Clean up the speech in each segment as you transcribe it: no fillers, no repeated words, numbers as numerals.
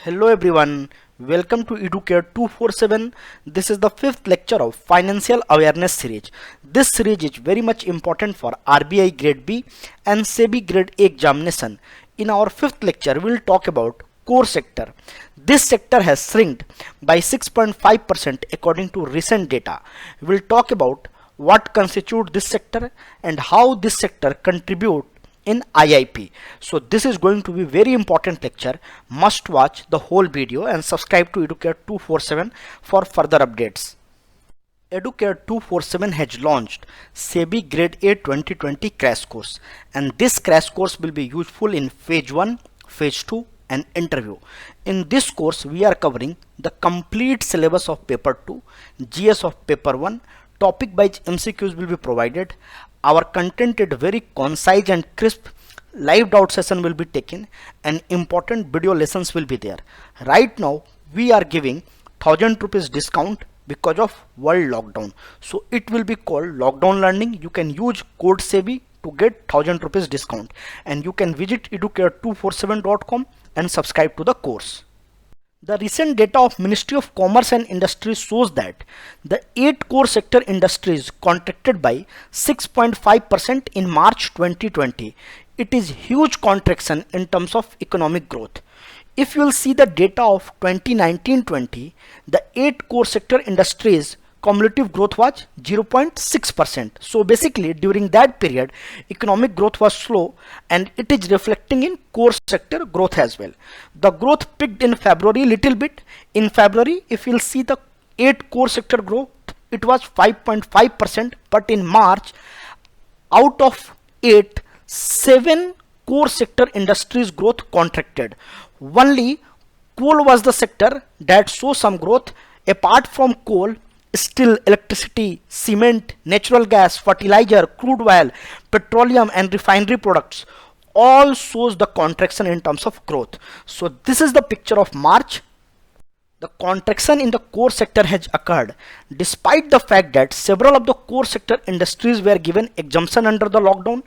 Hello everyone, welcome to Educare 247. This is the fifth lecture of Financial Awareness series. This series is very much important for RBI Grade B and SEBI Grade A examination. In our fifth lecture, we will talk about core sector. This sector has shrinked by 6.5% according to recent data. We will talk about what constitutes this sector and how this sector contributes in IIP. So this is going to be very important lecture. Must watch the whole video and subscribe to Educare 247 for further updates. Educare 247 has launched SEBI Grade A 2020 crash course, and this crash course will be useful in phase 1, phase 2 and interview. In this course we are covering the complete syllabus of paper 2, GS of paper 1, topic wise MCQs will be provided. Our content is very concise and crisp. Live doubt session will be taken and important video lessons will be there. Right now we are giving 1000 rupees discount because of world lockdown. So it will be called lockdown learning. You can use code SEBI to get 1000 rupees discount, and you can visit educare247.com and subscribe to the course. The recent data of Ministry of Commerce and Industry shows that the 8 core sector industries contracted by 6.5% in March 2020. It is huge contraction in terms of economic growth. If you will see the data of 2019-20, the 8 core sector industries cumulative growth was 0.6%. So basically during that period economic growth was slow, and it is reflecting in core sector growth as well. The growth peaked in February little bit. In February, if you'll see the 8 core sector growth, it was 5.5%, but in March, out of 8, 7 core sector industries growth contracted. Only coal was the sector that saw some growth. Apart from coal, steel, electricity, cement, natural gas, fertilizer, crude oil, petroleum and refinery products all shows the contraction in terms of growth. So this is the picture of March. The contraction in the core sector has occurred despite the fact that several of the core sector industries were given exemption under the lockdown.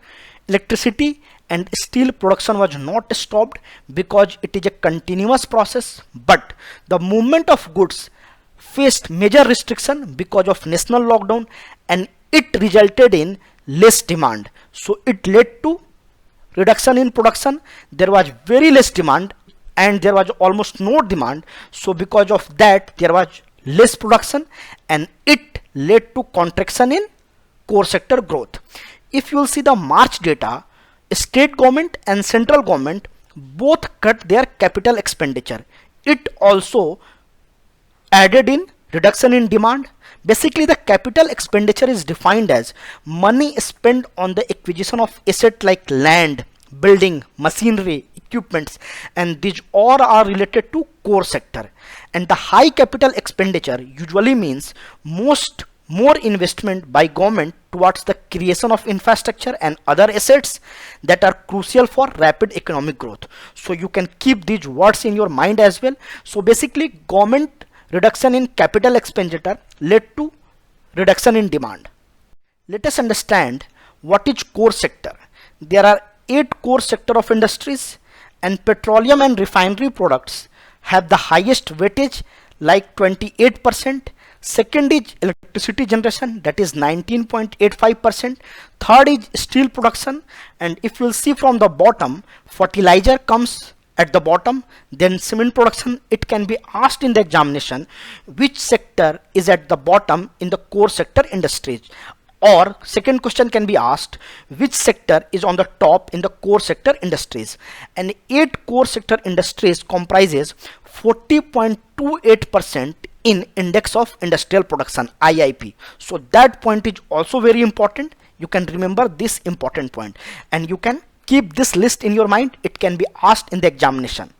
Electricity and steel production was not stopped because it is a continuous process, but the movement of goods faced major restriction because of national lockdown, and it resulted in less demand. So it led to reduction in production. There was very less demand and there was almost no demand. So because of that there was less production and it led to contraction in core sector growth. If you will see the March data, state government and central government both cut their capital expenditure. It also added in reduction in demand. Basically the capital expenditure is defined as money spent on the acquisition of asset like land, building, machinery, equipments, and these all are related to core sector. And the high capital expenditure usually means more investment by government towards the creation of infrastructure and other assets that are crucial for rapid economic growth. So you can keep these words in your mind as well. So basically government reduction in capital expenditure led to reduction in demand. Let us understand what is core sector. There are 8 core sector of industries, and petroleum and refinery products have the highest weightage like 28%. Second is electricity generation, that is 19.85%. Third is steel production, and if you will see from the bottom, fertilizer comes at the bottom, then cement production. It can be asked in the examination which sector is at the bottom in the core sector industries, or second question can be asked which sector is on the top in the core sector industries. And 8 core sector industries comprises 40.28% in index of industrial production, IIP. So that point is also very important. You can remember this important point and you can keep this list in your mind. It can be asked in the examination.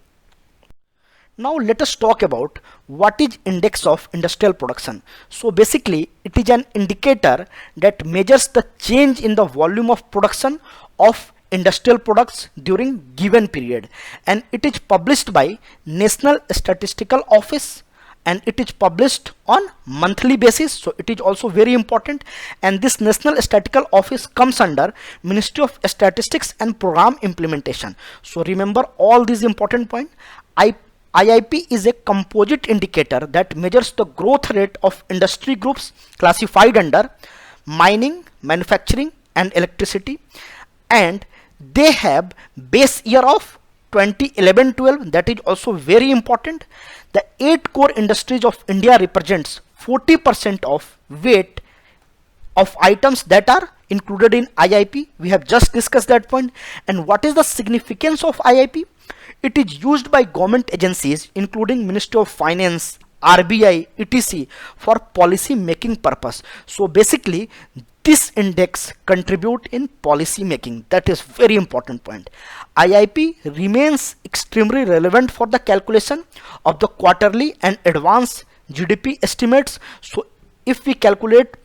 Now let us talk about what is index of industrial production. So basically it is an indicator that measures the change in the volume of production of industrial products during given period, and it is published by National Statistical Office, and it is published on monthly basis. So it is also very important, and this National Statistical Office comes under Ministry of Statistics and Program Implementation. So remember all these important points. I IIP is a composite indicator that measures the growth rate of industry groups classified under mining, manufacturing and electricity, and they have base year of 2011-12. That is also very important. The 8 core industries of India represents 40% of weight of items that are included in IIP. We have just discussed that point. And what is the significance of IIP? It is used by government agencies including Ministry of Finance, RBI, etc. for policy making purpose. So basically this index contribute in policy making. That is very important point. IIP remains extremely relevant for the calculation of the quarterly and advanced GDP estimates. So if we calculate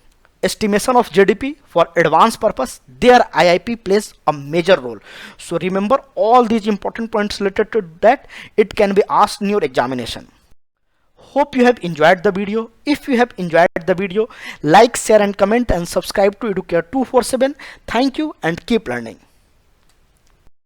estimation of GDP for advanced purpose, there IIP plays a major role. So remember all these important points related to that. It can be asked in your examination. Hope you have enjoyed the video. If you have enjoyed the video, like, share and comment and subscribe to Educare 247. Thank you and keep learning.